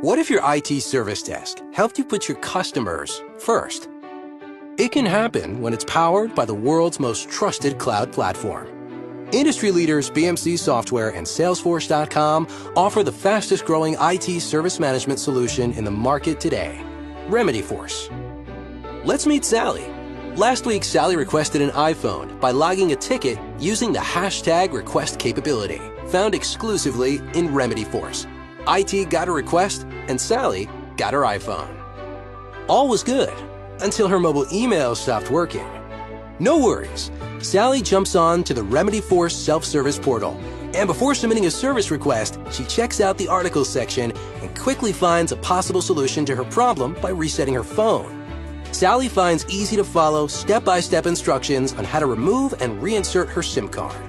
What if your IT service desk helped you put your customers first? It can happen when it's powered by the world's most trusted cloud platform. Industry leaders BMC Software and Salesforce.com offer the fastest growing IT service management solution in the market today, RemedyForce. Let's meet Sally. Last week, Sally requested an iPhone by logging a ticket using the hashtag request capability, found exclusively in RemedyForce. IT got a request, and Sally got her iPhone. All was good until her mobile email stopped working. No worries. Sally jumps on to the RemedyForce self-service portal, and before submitting a service request, she checks out the articles section and quickly finds a possible solution to her problem by resetting her phone. Sally finds easy-to-follow, step-by-step instructions on how to remove and reinsert her SIM card.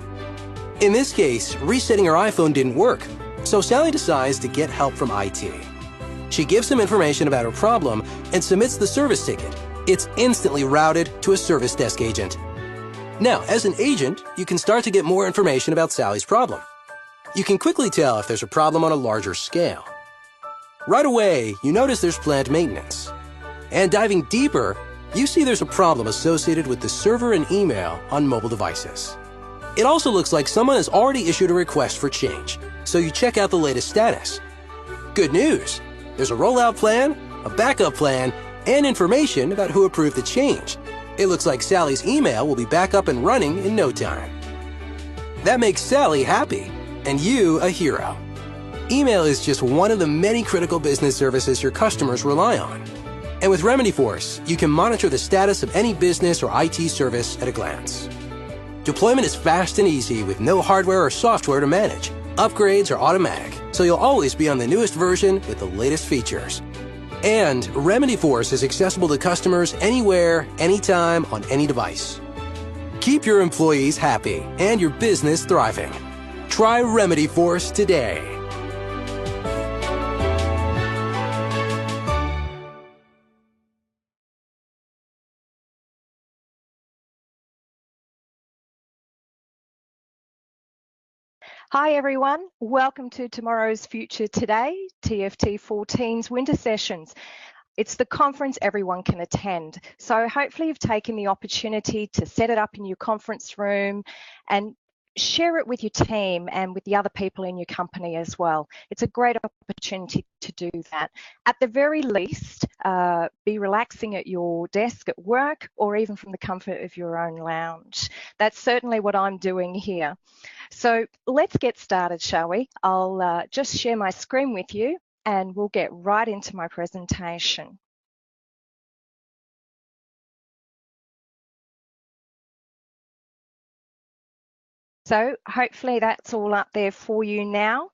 In this case, resetting her iPhone didn't work, so Sally decides to get help from IT. She gives some information about her problem and submits the service ticket. It's instantly routed to a service desk agent. Now, as an agent, you can start to get more information about Sally's problem. You can quickly tell if there's a problem on a larger scale. Right away, you notice there's planned maintenance. And diving deeper, you see there's a problem associated with the server and email on mobile devices. It also looks like someone has already issued a request for change, so you check out the latest status. Good news! There's a rollout plan, a backup plan, and information about who approved the change. It looks like Sally's email will be back up and running in no time. That makes Sally happy, and you a hero. Email is just one of the many critical business services your customers rely on. And with RemedyForce, you can monitor the status of any business or IT service at a glance. Deployment is fast and easy with no hardware or software to manage. Upgrades are automatic, so you'll always be on the newest version with the latest features. And RemedyForce is accessible to customers anywhere, anytime, on any device. Keep your employees happy and your business thriving. Try RemedyForce today. Hi everyone, welcome to tomorrow's Future Today, TFT14's winter sessions. It's the conference everyone can attend. So hopefully you've taken the opportunity to set it up in your conference room and share it with your team and with the other people in your company as well. It's a great opportunity to do that. At the very least, be relaxing at your desk at work or even from the comfort of your own lounge. That's certainly what I'm doing here. So let's get started, shall we? I'll just share my screen with you and we'll get right into my presentation. So hopefully that's all up there for you now.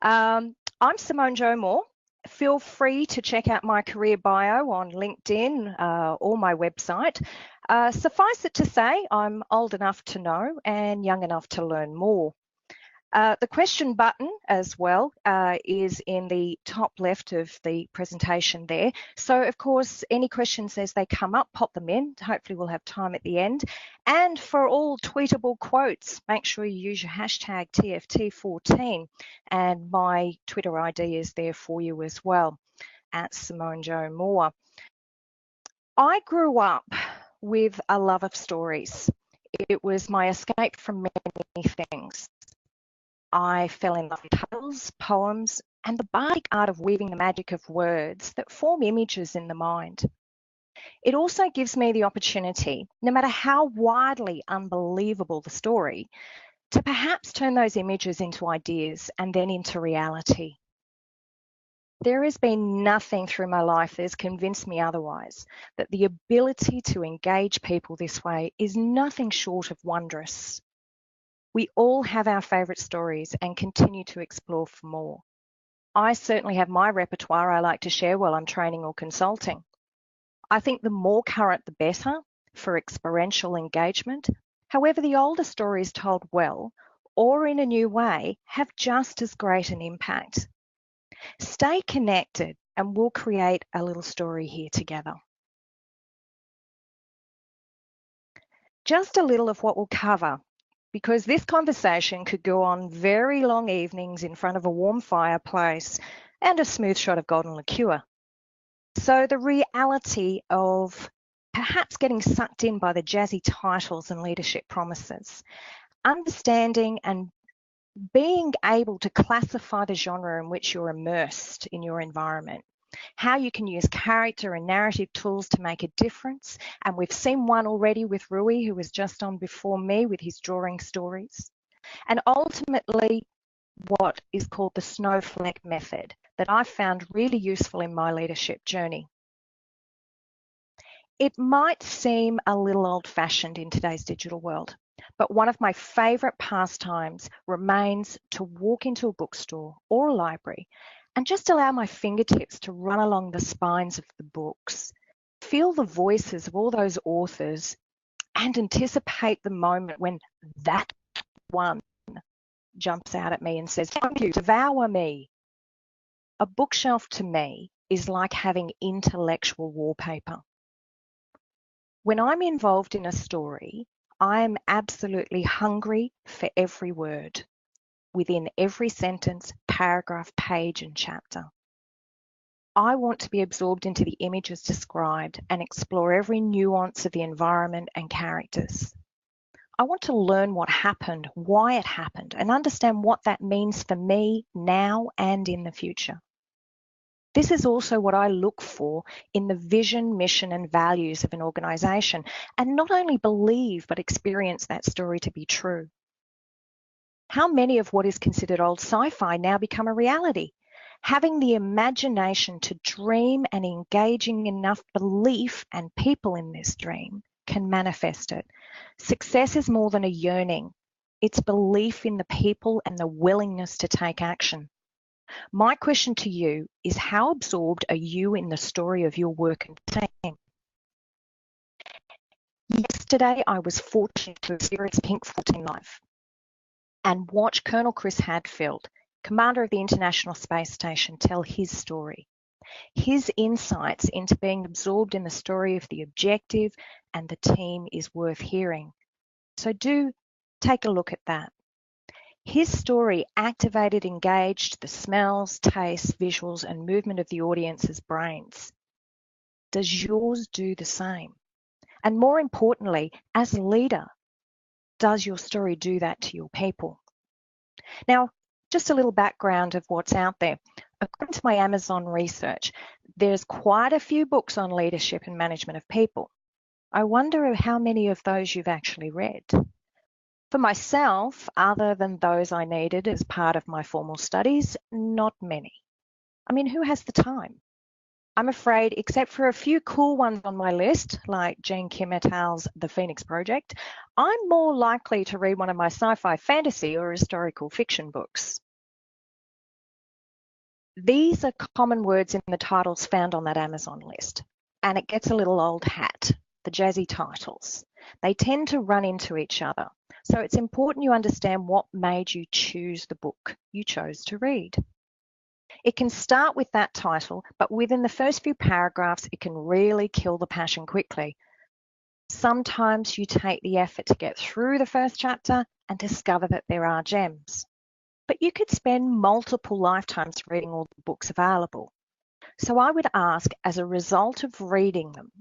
I'm Simone Jo Moore. Feel free to check out my career bio on LinkedIn or my website. Suffice it to say, I'm old enough to know and young enough to learn more. The question button as well is in the top left of the presentation there. So of course, any questions as they come up, pop them in. Hopefully we'll have time at the end. And for all tweetable quotes, make sure you use your hashtag TFT14. And my Twitter ID is there for you as well, at Simone Jo Moore. I grew up with a love of stories. It was my escape from many things. I fell in love with tales, poems, and the bardic art of weaving the magic of words that form images in the mind. It also gives me the opportunity, no matter how wildly unbelievable the story, to perhaps turn those images into ideas and then into reality. There has been nothing through my life that has convinced me otherwise, that the ability to engage people this way is nothing short of wondrous. We all have our favourite stories and continue to explore for more. I certainly have my repertoire I like to share while I'm training or consulting. I think the more current the better for experiential engagement. However, the older stories told well or in a new way have just as great an impact. Stay connected and we'll create a little story here together. Just a little of what we'll cover, because this conversation could go on very long evenings in front of a warm fireplace and a smooth shot of golden liqueur. So the reality of perhaps getting sucked in by the jazzy titles and leadership promises, understanding and being able to classify the genre in which you're immersed in your environment, how you can use character and narrative tools to make a difference. And we've seen one already with Rui, who was just on before me with his drawing stories. And ultimately, what is called the Snowflake Method that I found really useful in my leadership journey. It might seem a little old-fashioned in today's digital world, but one of my favorite pastimes remains to walk into a bookstore or a library and just allow my fingertips to run along the spines of the books, feel the voices of all those authors, and anticipate the moment when that one jumps out at me and says, "Thank you, devour me." A bookshelf to me is like having intellectual wallpaper. When I'm involved in a story, I am absolutely hungry for every word within every sentence, paragraph, page, and chapter. I want to be absorbed into the images described and explore every nuance of the environment and characters. I want to learn what happened, why it happened, and understand what that means for me now and in the future. This is also what I look for in the vision, mission, and values of an organization, and not only believe but experience that story to be true. How many of what is considered old sci-fi now become a reality? Having the imagination to dream and engaging enough belief and people in this dream can manifest it. Success is more than a yearning. It's belief in the people and the willingness to take action. My question to you is, how absorbed are you in the story of your work and team? Yesterday, I was fortunate to experience Pink 14 live and watch Colonel Chris Hadfield, commander of the International Space Station, tell his story. His insights into being absorbed in the story of the objective and the team is worth hearing. So do take a look at that. His story activated, engaged the smells, tastes, visuals, and movement of the audience's brains. Does yours do the same? And more importantly, as a leader, does your story do that to your people? Now, just a little background of what's out there. According to my Amazon research, there's quite a few books on leadership and management of people. I wonder how many of those you've actually read. For myself, other than those I needed as part of my formal studies, not many. I mean, who has the time? I'm afraid, except for a few cool ones on my list, like Jean Kim et al.'s The Phoenix Project, I'm more likely to read one of my sci-fi, fantasy, or historical fiction books. These are common words in the titles found on that Amazon list, and it gets a little old hat, the jazzy titles. They tend to run into each other. So it's important you understand what made you choose the book you chose to read. It can start with that title, but within the first few paragraphs, it can really kill the passion quickly. Sometimes you take the effort to get through the first chapter and discover that there are gems. But you could spend multiple lifetimes reading all the books available. So I would ask, as a result of reading them,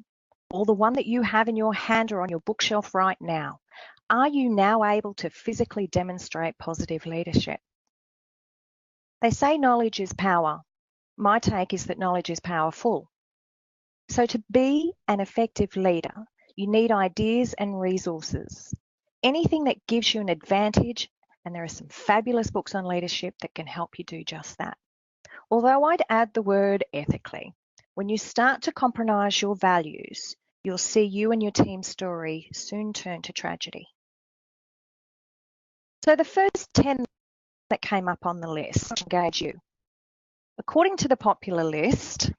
or the one that you have in your hand or on your bookshelf right now, are you now able to physically demonstrate positive leadership? They say knowledge is power. My take is that knowledge is powerful. So to be an effective leader, you need ideas and resources. Anything that gives you an advantage, and there are some fabulous books on leadership that can help you do just that. Although I'd add the word ethically. When you start to compromise your values, you'll see you and your team's story soon turn to tragedy. So the first 10 that came up on the list engage you. According to the popular list,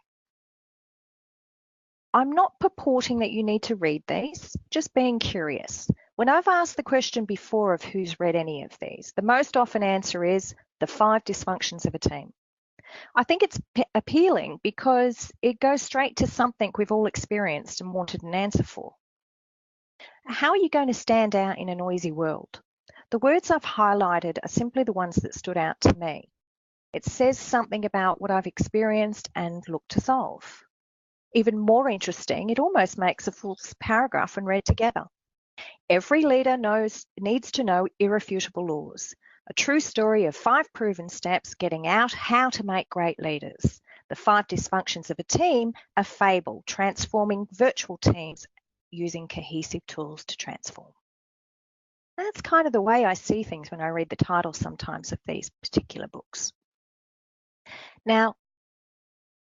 I'm not purporting that you need to read these, just being curious. When I've asked the question before of who's read any of these, the most often answer is the 5 dysfunctions of a team. I think it's appealing because it goes straight to something we've all experienced and wanted an answer for. How are you going to stand out in a noisy world? The words I've highlighted are simply the ones that stood out to me. It says something about what I've experienced and look to solve. Even more interesting, it almost makes a full paragraph when read together. Every leader needs to know irrefutable laws. A true story of 5 proven steps getting out how to make great leaders. The 5 dysfunctions of a team, a fable, transforming virtual teams using cohesive tools to transform. That's kind of the way I see things when I read the titles sometimes of these particular books. Now,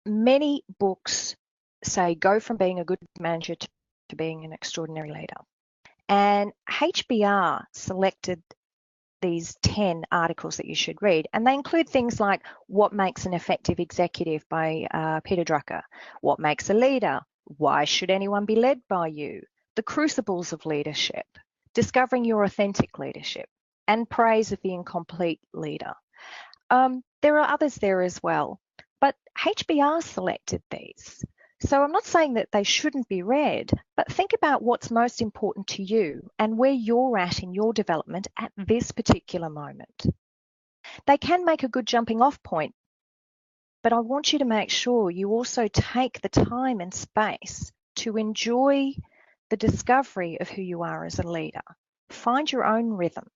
many books say go from being a good manager to being an extraordinary leader. And HBR selected these 10 articles that you should read, and they include things like What Makes an Effective Executive by Peter Drucker, What Makes a Leader, Why Should Anyone Be Led by You, The Crucibles of Leadership, Discovering Your Authentic Leadership, and Praise of the Incomplete Leader. There are others there as well, but HBR selected these. So I'm not saying that they shouldn't be read, but think about what's most important to you and where you're at in your development at this particular moment. They can make a good jumping off point, but I want you to make sure you also take the time and space to enjoy the discovery of who you are as a leader. Find your own rhythm.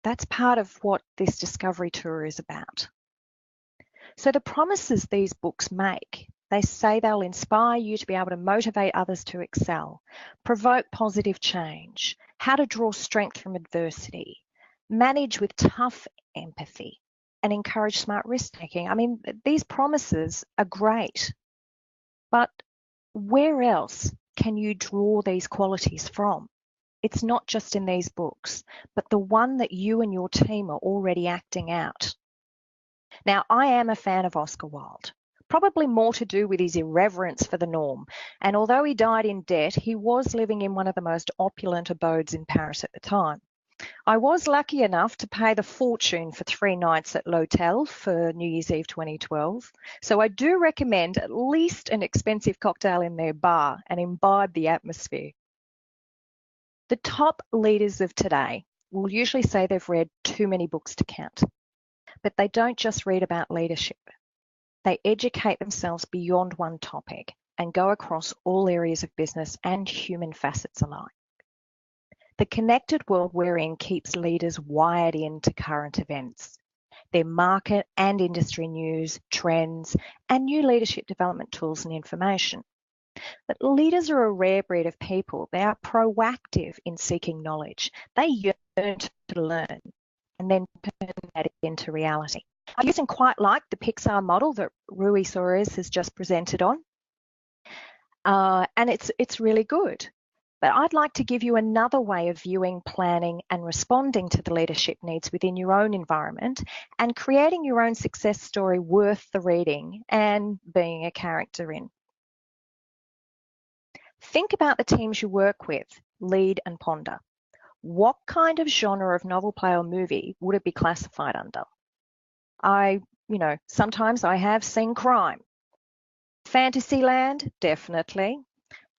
That's part of what this discovery tour is about. So the promises these books make, they say they'll inspire you to be able to motivate others to excel, provoke positive change, how to draw strength from adversity, manage with tough empathy, and encourage smart risk-taking. I mean, these promises are great, but where else can you draw these qualities from? It's not just in these books, but the one that you and your team are already acting out. Now, I am a fan of Oscar Wilde, probably more to do with his irreverence for the norm. And although he died in debt, he was living in one of the most opulent abodes in Paris at the time. I was lucky enough to pay the fortune for 3 nights at L'Hotel for New Year's Eve 2012. So I do recommend at least an expensive cocktail in their bar and imbibe the atmosphere. The top leaders of today will usually say they've read too many books to count. But they don't just read about leadership. They educate themselves beyond one topic and go across all areas of business and human facets alike. The connected world we're in keeps leaders wired into current events, their market and industry news, trends, and new leadership development tools and information. But leaders are a rare breed of people. They are proactive in seeking knowledge. They yearn to learn and then turn that into reality. I using quite like the Pixar model that Rui Soares has just presented on, and it's really good. But I'd like to give you another way of viewing, planning, and responding to the leadership needs within your own environment and creating your own success story worth the reading and being a character in. Think about the teams you work with, lead and ponder. What kind of genre of novel, play, or movie would it be classified under? Sometimes I have seen crime. Fantasyland, definitely.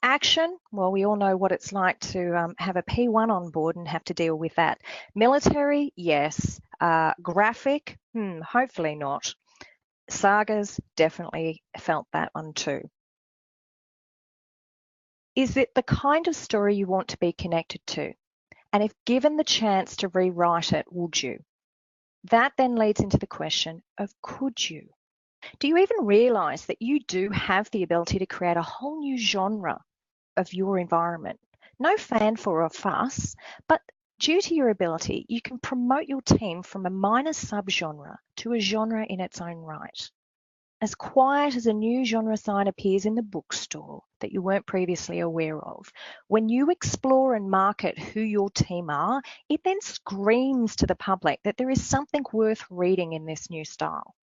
Action, well, we all know what it's like to have a P1 on board and have to deal with that. Military, yes. Graphic, hopefully not. Sagas, definitely felt that one too. Is it the kind of story you want to be connected to? And if given the chance to rewrite it, would you? That then leads into the question of could you? Do you even realize that you do have the ability to create a whole new genre of your environment? No fanfare or fuss, but due to your ability, you can promote your team from a minor subgenre to a genre in its own right. As quiet as a new genre sign appears in the bookstore that you weren't previously aware of, when you explore and market who your team are, it then screams to the public that there is something worth reading in this new style.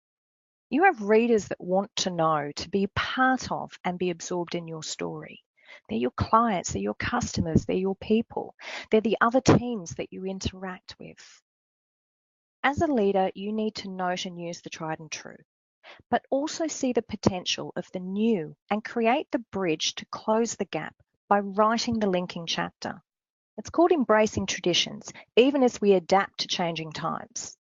You have readers that want to know, to be part of and be absorbed in your story. They're your clients, they're your customers, they're your people. They're the other teams that you interact with. As a leader, you need to note and use the tried and true, but also see the potential of the new and create the bridge to close the gap by writing the linking chapter. It's called embracing traditions, even as we adapt to changing times.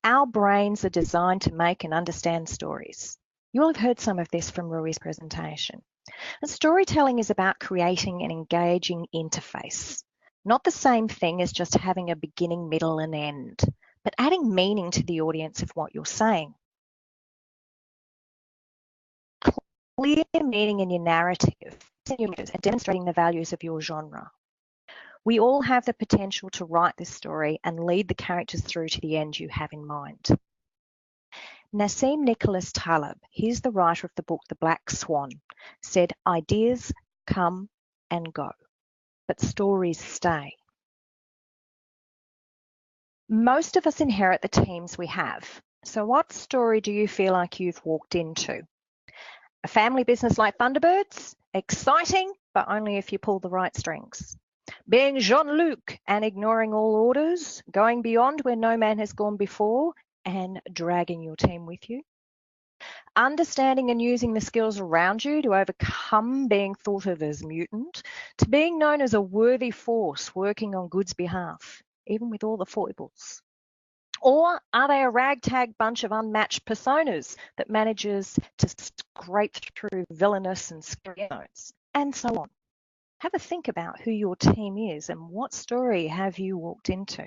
Our brains are designed to make and understand stories. You will have heard some of this from Rui's presentation. And storytelling is about creating an engaging interface. Not the same thing as just having a beginning, middle, and end, but adding meaning to the audience of what you're saying. Clear meaning in your narrative and demonstrating the values of your genre. We all have the potential to write this story and lead the characters through to the end you have in mind. Nassim Nicholas Taleb, he's the writer of the book The Black Swan, said, "Ideas come and go, but stories stay." Most of us inherit the teams we have. So what story do you feel like you've walked into? A family business like Thunderbirds? Exciting, but only if you pull the right strings. Being Jean-Luc and ignoring all orders, going beyond where no man has gone before, and dragging your team with you. Understanding and using the skills around you to overcome being thought of as mutant, to being known as a worthy force working on good's behalf, even with all the foibles. Or are they a ragtag bunch of unmatched personas that manages to scrape through villainous and scary notes, and so on? Have a think about who your team is and what story have you walked into.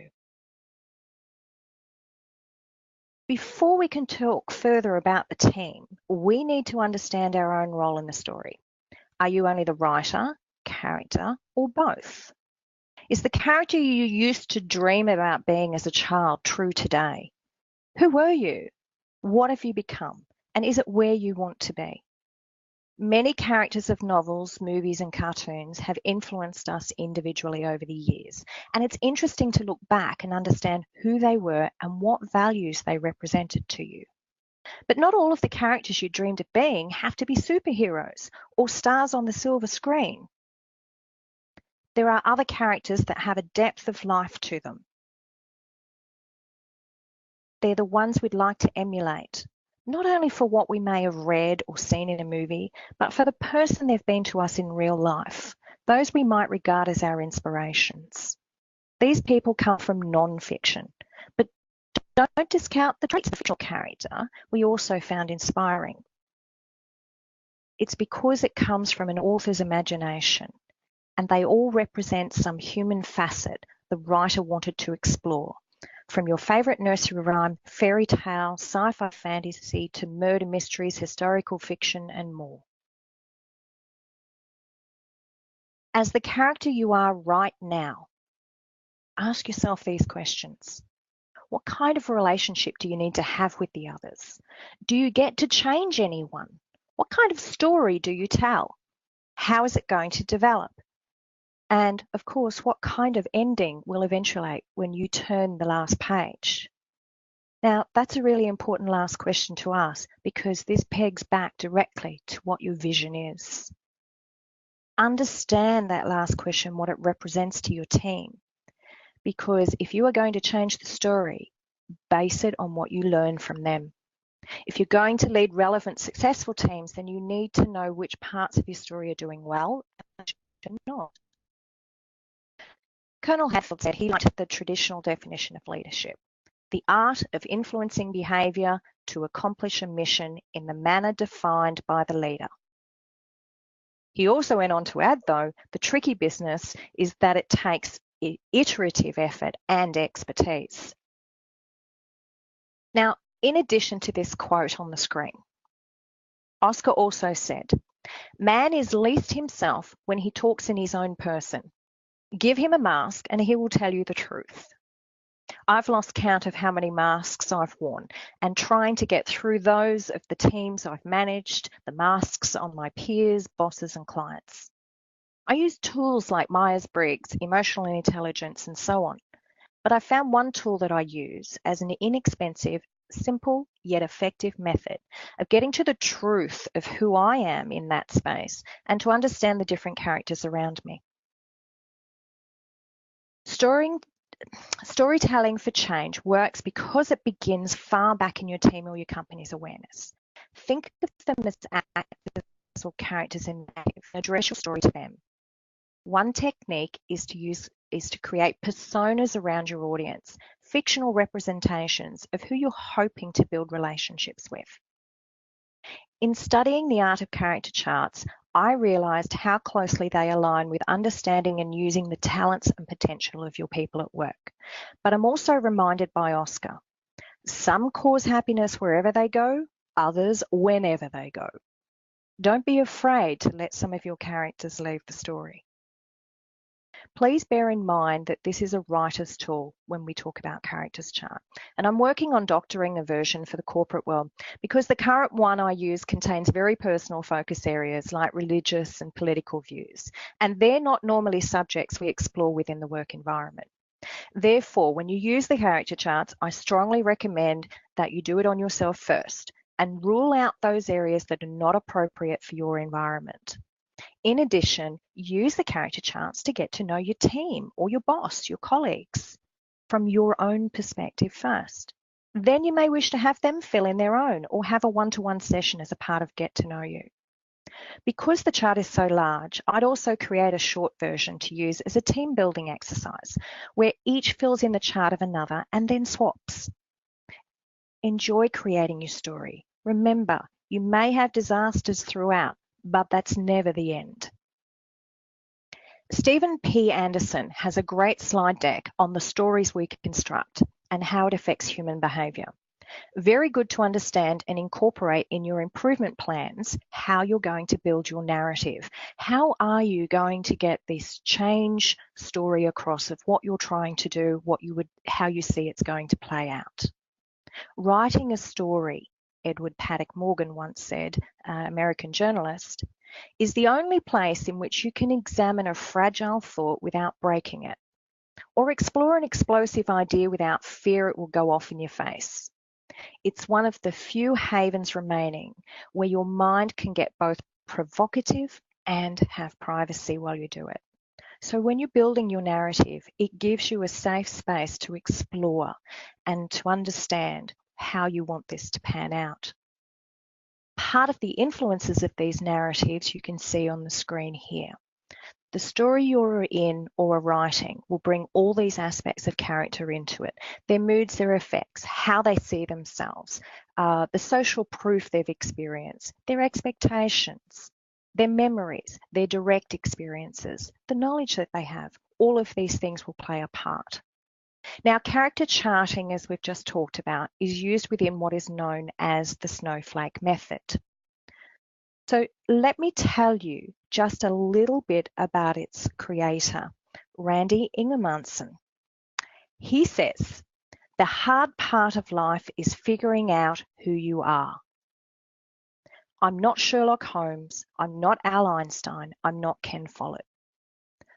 Before we can talk further about the team, we need to understand our own role in the story. Are you only the writer, character, or both? Is the character you used to dream about being as a child true today? Who were you? What have you become? And is it where you want to be? Many characters of novels, movies, and cartoons have influenced us individually over the years, and it's interesting to look back and understand who they were and what values they represented to you. But not all of the characters you dreamed of being have to be superheroes or stars on the silver screen. There are other characters that have a depth of life to them. They're the ones we'd like to emulate, not only for what we may have read or seen in a movie, but for the person they've been to us in real life, those we might regard as our inspirations. These people come from non-fiction, but don't discount the traits of the fictional character we also found inspiring. It's because it comes from an author's imagination, and they all represent some human facet the writer wanted to explore. From your favourite nursery rhyme, fairy tale, sci-fi fantasy, to murder mysteries, historical fiction, and more. As the character you are right now, ask yourself these questions. What kind of relationship do you need to have with the others? Do you get to change anyone? What kind of story do you tell? How is it going to develop? And of course, what kind of ending will eventuate when you turn the last page? Now, that's a really important last question to ask because this pegs back directly to what your vision is. Understand that last question, what it represents to your team. Because if you are going to change the story, base it on what you learn from them. If you're going to lead relevant, successful teams, then you need to know which parts of your story are doing well and which are not. Colonel Hatfield said he liked the traditional definition of leadership, the art of influencing behaviour to accomplish a mission in the manner defined by the leader. He also went on to add, though, the tricky business is that it takes iterative effort and expertise. Now, in addition to this quote on the screen, Oscar also said, "Man is least himself when he talks in his own person. Give him a mask and he will tell you the truth." I've lost count of how many masks I've worn, and trying to get through those of the teams I've managed, the masks on my peers, bosses, and clients. I use tools like Myers-Briggs, emotional intelligence, and so on. But I found one tool that I use as an inexpensive, simple, yet effective method of getting to the truth of who I am in that space and to understand the different characters around me. Storytelling for change works because it begins far back in your team or your company's awareness. Think of them as actors or characters in narrative and address your story to them. One technique is to use is to create personas around your audience, fictional representations of who you're hoping to build relationships with. In studying the art of character charts, I realised how closely they align with understanding and using the talents and potential of your people at work. But I'm also reminded by Oscar, some cause happiness wherever they go, others whenever they go. Don't be afraid to let some of your characters leave the story. Please bear in mind that this is a writer's tool when we talk about characters chart. And I'm working on doctoring a version for the corporate world because the current one I use contains very personal focus areas like religious and political views. And they're not normally subjects we explore within the work environment. Therefore, when you use the character charts, I strongly recommend that you do it on yourself first and rule out those areas that are not appropriate for your environment. In addition, use the character charts to get to know your team or your boss, your colleagues, from your own perspective first. Then you may wish to have them fill in their own or have a one-to-one session as a part of Get to Know You. Because the chart is so large, I'd also create a short version to use as a team building exercise where each fills in the chart of another and then swaps. Enjoy creating your story. Remember, you may have disasters throughout, but that's never the end. Stephen P. Anderson has a great slide deck on the stories we construct and how it affects human behaviour. Very good to understand and incorporate in your improvement plans how you're going to build your narrative. How are you going to get this change story across of what you're trying to do, how you see it's going to play out. Writing a story, Edward Paddock Morgan once said, American journalist, is the only place in which you can examine a fragile thought without breaking it, or explore an explosive idea without fear it will go off in your face. It's one of the few havens remaining where your mind can get both provocative and have privacy while you do it. So when you're building your narrative, it gives you a safe space to explore and to understand how you want this to pan out. Part of the influences of these narratives you can see on the screen here. The story you're in or are writing will bring all these aspects of character into it. Their moods, their effects, how they see themselves, the social proof they've experienced, their expectations, their memories, their direct experiences, the knowledge that they have. All of these things will play a part. Now, character charting, as we've just talked about, is used within what is known as the Snowflake Method. So let me tell you just a little bit about its creator, Randy Ingemanson. He says, the hard part of life is figuring out who you are. I'm not Sherlock Holmes, I'm not Al Einstein, I'm not Ken Follett.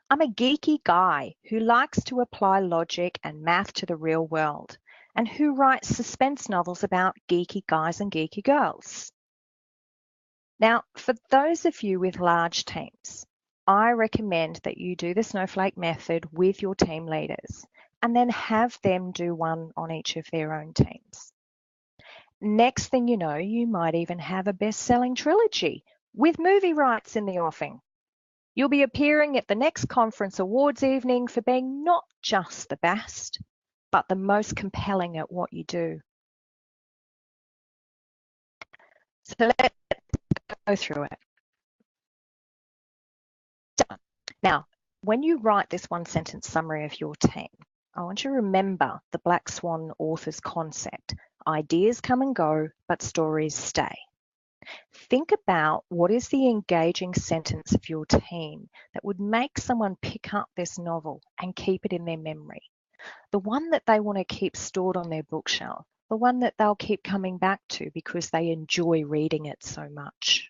I'm a geeky guy who likes to apply logic and math to the real world and who writes suspense novels about geeky guys and geeky girls. Now, for those of you with large teams, I recommend that you do the Snowflake Method with your team leaders and then have them do one on each of their own teams. Next thing you know, you might even have a best-selling trilogy with movie rights in the offing. You'll be appearing at the next conference awards evening for being not just the best, but the most compelling at what you do. So let's go through it. Now, when you write this one-sentence summary of your team, I want you to remember the Black Swan author's concept. Ideas come and go, but stories stay. Think about what is the engaging sentence of your team that would make someone pick up this novel and keep it in their memory. The one that they want to keep stored on their bookshelf, the one that they'll keep coming back to because they enjoy reading it so much.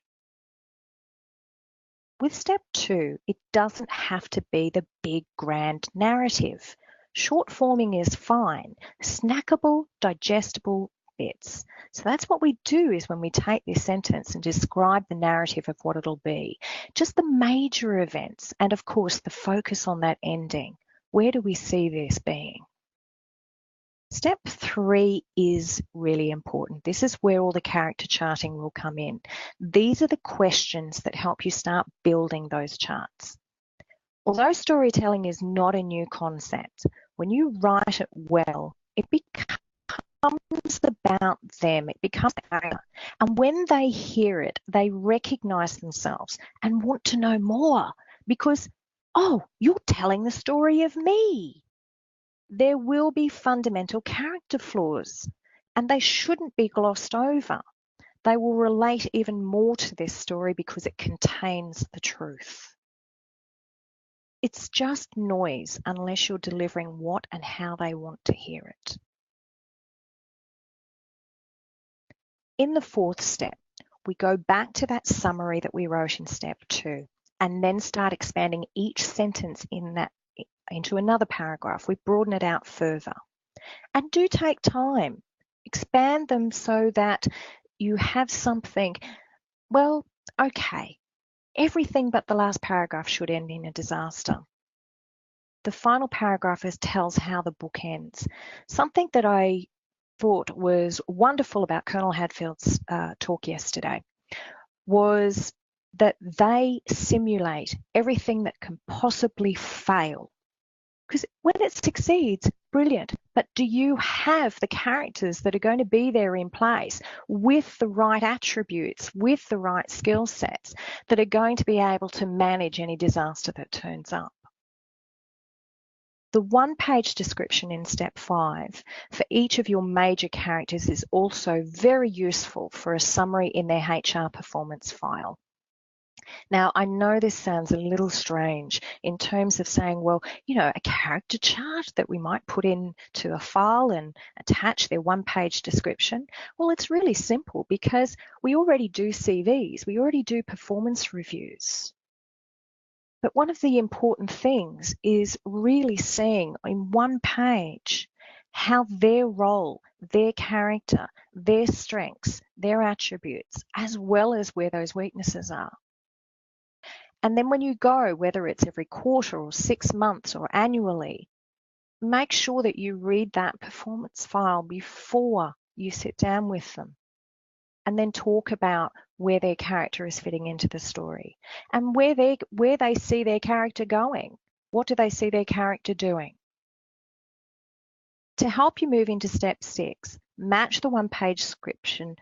With step 2, it doesn't have to be the big grand narrative. Short forming is fine. Snackable, digestible bits. So that's what we do is when we take this sentence and describe the narrative of what it'll be. Just the major events and of course the focus on that ending. Where do we see this being? Step 3 is really important. This is where all the character charting will come in. These are the questions that help you start building those charts. Although storytelling is not a new concept, when you write it well, it becomes about them. It becomes character. And when they hear it, they recognize themselves and want to know more because, oh, you're telling the story of me. There will be fundamental character flaws, and they shouldn't be glossed over. They will relate even more to this story because it contains the truth. It's just noise unless you're delivering what and how they want to hear it. In the fourth step, we go back to that summary that we wrote in step 2 and then start expanding each sentence in that into another paragraph. We broaden it out further. And do take time. Expand them so that you have something, well, okay, everything but the last paragraph should end in a disaster. The final paragraph tells how the book ends. Something that I thought was wonderful about Colonel Hadfield's talk yesterday was that they simulate everything that can possibly fail. Because when it succeeds, brilliant. But do you have the characters that are going to be there in place with the right attributes, with the right skill sets that are going to be able to manage any disaster that turns up? The one-page description in step 5 for each of your major characters is also very useful for a summary in their HR performance file. Now, I know this sounds a little strange in terms of saying, well, you know, a character chart that we might put into a file and attach their one-page description. Well, it's really simple because we already do CVs, we already do performance reviews. But one of the important things is really seeing in one page how their role, their character, their strengths, their attributes, as well as where those weaknesses are. And then when you go, whether it's every quarter or 6 months or annually, make sure that you read that performance file before you sit down with them. And then talk about where their character is fitting into the story and where they see their character going. What do they see their character doing? To help you move into step 6, match the one-page description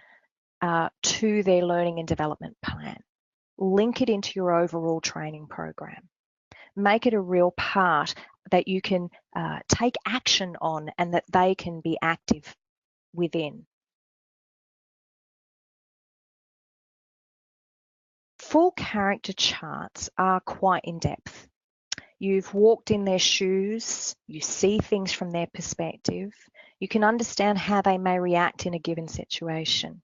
to their learning and development plan. Link it into your overall training program. Make it a real part that you can take action on and that they can be active within. Full character charts are quite in-depth. You've walked in their shoes, you see things from their perspective, you can understand how they may react in a given situation.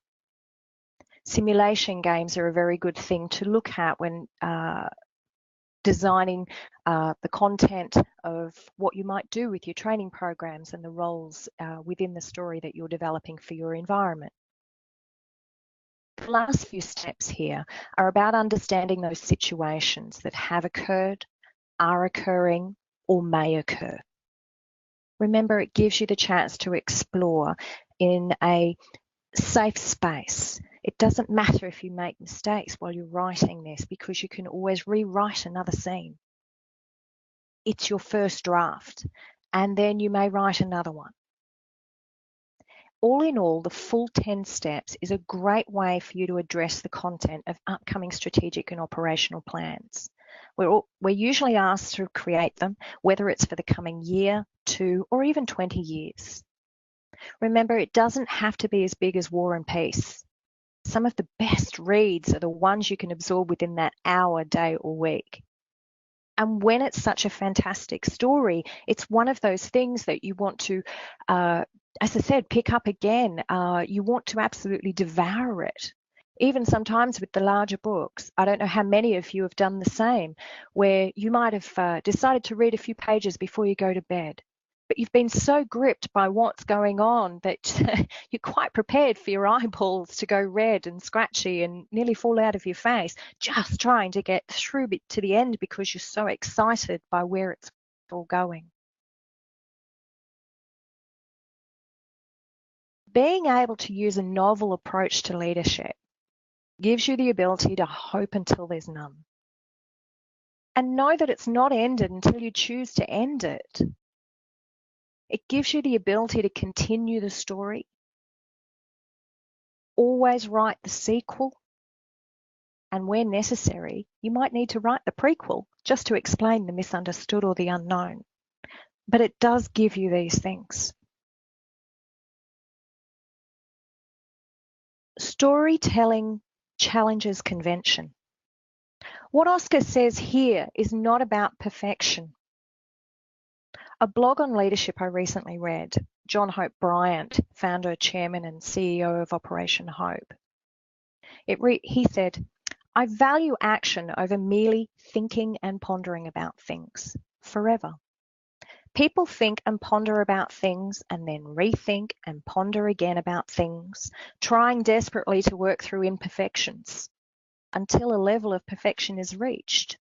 Simulation games are a very good thing to look at when designing the content of what you might do with your training programs and the roles within the story that you're developing for your environment. The last few steps here are about understanding those situations that have occurred, are occurring, or may occur. Remember, it gives you the chance to explore in a safe space. It doesn't matter if you make mistakes while you're writing this because you can always rewrite another scene. It's your first draft, and then you may write another one. All in all, the full 10 steps is a great way for you to address the content of upcoming strategic and operational plans. We're usually asked to create them, whether it's for the coming year, 2, or even 20 years. Remember, it doesn't have to be as big as War and Peace. Some of the best reads are the ones you can absorb within that hour, day, or week. And when it's such a fantastic story, it's one of those things that you want to, as I said, pick up again. You want to absolutely devour it. Even sometimes with the larger books, I don't know how many of you have done the same, where you might have decided to read a few pages before you go to bed. But you've been so gripped by what's going on that you're quite prepared for your eyeballs to go red and scratchy and nearly fall out of your face, just trying to get through to the end because you're so excited by where it's all going. Being able to use a novel approach to leadership gives you the ability to hope until there's none. and know that it's not ended until you choose to end it. It gives you the ability to continue the story. Always write the sequel, and where necessary, you might need to write the prequel just to explain the misunderstood or the unknown. But it does give you these things. Storytelling challenges convention. What Oscar says here is not about perfection. A blog on leadership I recently read, John Hope Bryant, founder, chairman, and CEO of Operation Hope. He said, "I value action over merely thinking and pondering about things forever. People think and ponder about things and then rethink and ponder again about things, trying desperately to work through imperfections until a level of perfection is reached.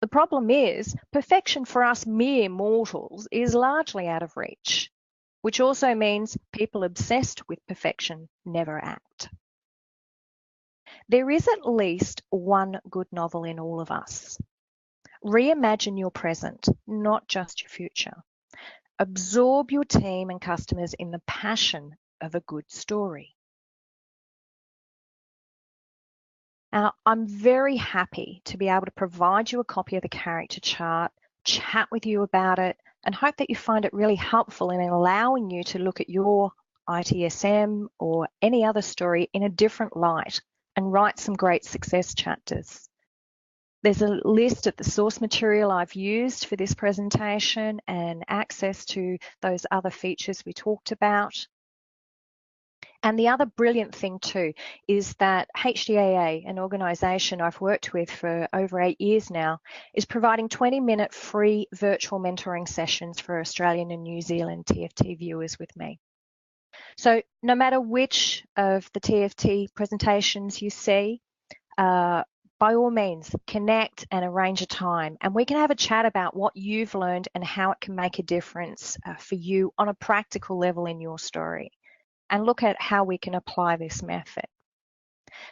The problem is, perfection for us mere mortals is largely out of reach, which also means people obsessed with perfection never act." There is at least one good novel in all of us. Reimagine your present, not just your future. Absorb your team and customers in the passion of a good story. Now, I'm very happy to be able to provide you a copy of the character chart, chat with you about it, and hope that you find it really helpful in allowing you to look at your ITSM or any other story in a different light and write some great success chapters. There's a list of the source material I've used for this presentation and access to those other features we talked about. And the other brilliant thing too is that HDAA, an organisation I've worked with for over 8 years now, is providing 20-minute free virtual mentoring sessions for Australian and New Zealand TFT viewers with me. So no matter which of the TFT presentations you see, by all means, connect and arrange a time, and we can have a chat about what you've learned and how it can make a difference for you on a practical level in your story, and look at how we can apply this method.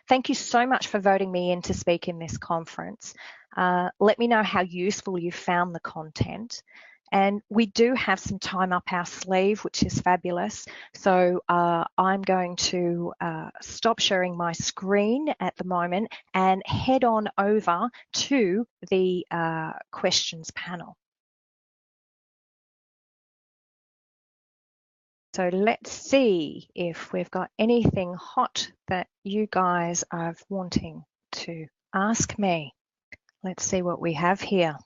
Thank you so much for voting me in to speak in this conference. Let me know how useful you found the content. And we do have some time up our sleeve, which is fabulous. So I'm going to stop sharing my screen at the moment and head on over to the questions panel. So let's see if we've got anything hot that you guys are wanting to ask me. Let's see what we have here.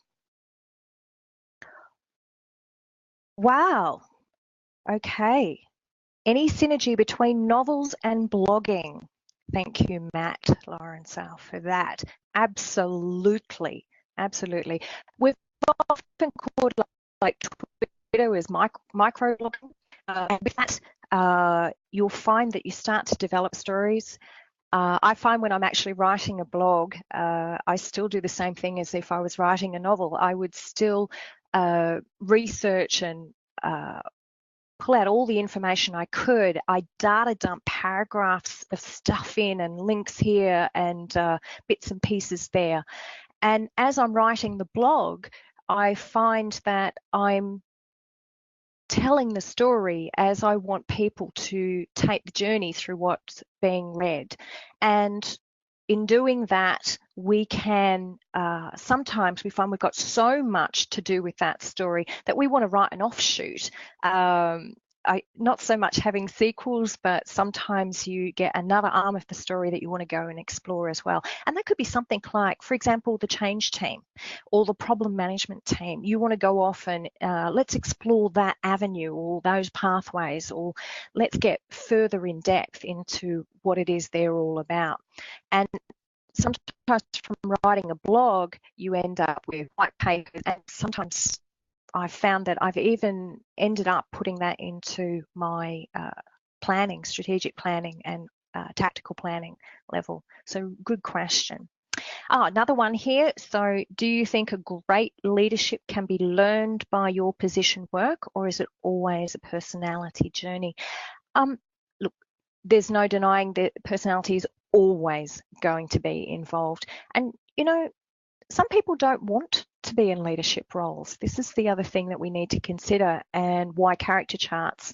Wow. Okay. Any synergy between novels and blogging? Thank you, Matt Lawrence, for that. Absolutely. Absolutely. We've often called like Twitter as microblogging. And with that, you'll find that you start to develop stories. I find when I'm actually writing a blog, I still do the same thing as if I was writing a novel. I would still research and pull out all the information I could. I data dump paragraphs of stuff in and links here and bits and pieces there. And as I'm writing the blog, I find that I'm telling the story as I want people to take the journey through what's being read. And in doing that, we can, sometimes we find we've got so much to do with that story that we want to write an offshoot. Not so much having sequels, but sometimes you get another arm of the story that you want to go and explore as well. And that could be something like, for example, the change team or the problem management team. You want to go off and let's explore that avenue or those pathways, or let's get further in depth into what it is they're all about. And sometimes from writing a blog, you end up with white papers, and sometimes I've found that I've even ended up putting that into my planning, strategic planning and tactical planning level. So good question. Another one here. So do you think a great leadership can be learned by your position work, or is it always a personality journey? Look, there's no denying that personality is always going to be involved. And, you know, some people don't want to be in leadership roles. This is the other thing that we need to consider, and why character charts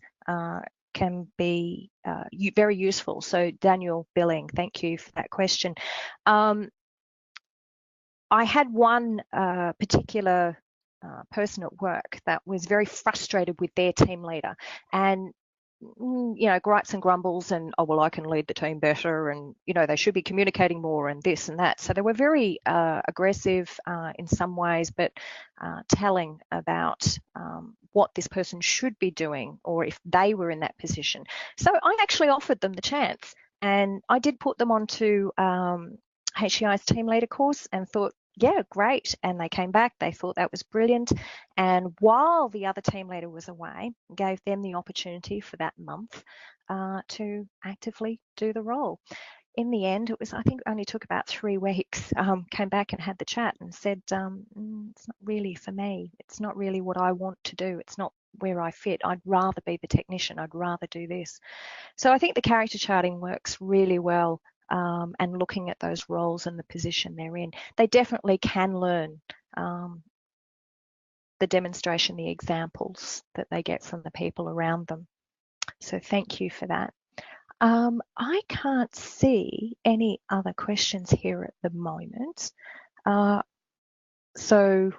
can be very useful. So Daniel Billing, thank you for that question. I had one particular person at work that was very frustrated with their team leader, and gripes and grumbles and, oh, well, I can lead the team better, and, they should be communicating more and this and that. So they were very aggressive in some ways, but telling about what this person should be doing, or if they were in that position. So I actually offered them the chance, and I did put them onto HEI's team leader course, and thought, yeah, great. And they came back, they thought that was brilliant. And while the other team leader was away, gave them the opportunity for that month to actively do the role. In the end, it was, I think, only took about 3 weeks. Came back and had the chat and said, it's not really for me. It's not really what I want to do. It's not where I fit. I'd rather be the technician. I'd rather do this. So I think the character charting works really well. And looking at those roles and the position they're in. They definitely can learn the demonstration, the examples that they get from the people around them. So thank you for that. I can't see any other questions here at the moment. So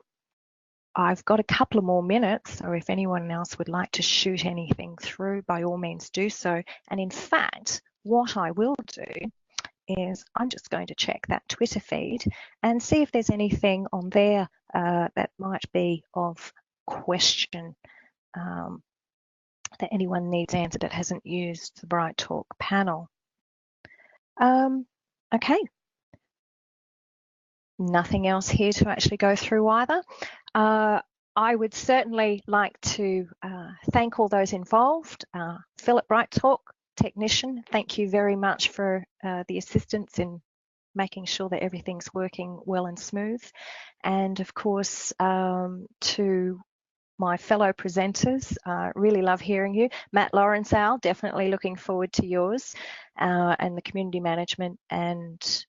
I've got a couple of more minutes, so if anyone else would like to shoot anything through, by all means do so. And in fact, what I will do is I'm just going to check that Twitter feed and see if there's anything on there that might be of question that anyone needs answered that hasn't used the Bright Talk panel. Okay. Nothing else here to actually go through either. I would certainly like to thank all those involved. Philip Bright Talk, technician, thank you very much for the assistance in making sure that everything's working well and smooth. And of course, to my fellow presenters, really love hearing you. Matt Lawrence, Al, definitely looking forward to yours, and the community management, and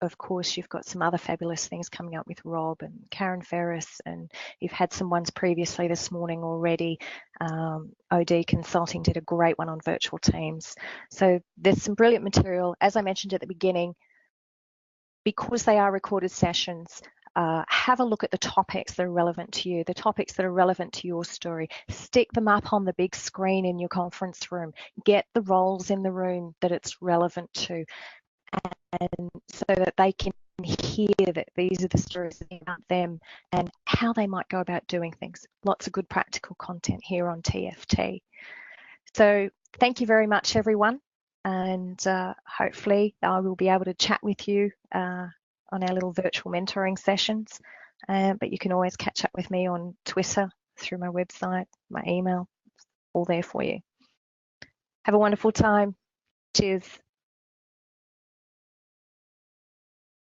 of course, you've got some other fabulous things coming up with Rob and Karen Ferris, and you've had some ones previously this morning already. OD Consulting did a great one on virtual teams. So there's some brilliant material. As I mentioned at the beginning, because they are recorded sessions, have a look at the topics that are relevant to you, the topics that are relevant to your story. Stick them up on the big screen in your conference room. Get the roles in the room that it's relevant to, and so that they can hear that these are the stories about them and how they might go about doing things. Lots of good practical content here on TFT. So thank you very much, everyone. And hopefully I will be able to chat with you on our little virtual mentoring sessions. But you can always catch up with me on Twitter, through my website, my email, all there for you. Have a wonderful time. Cheers.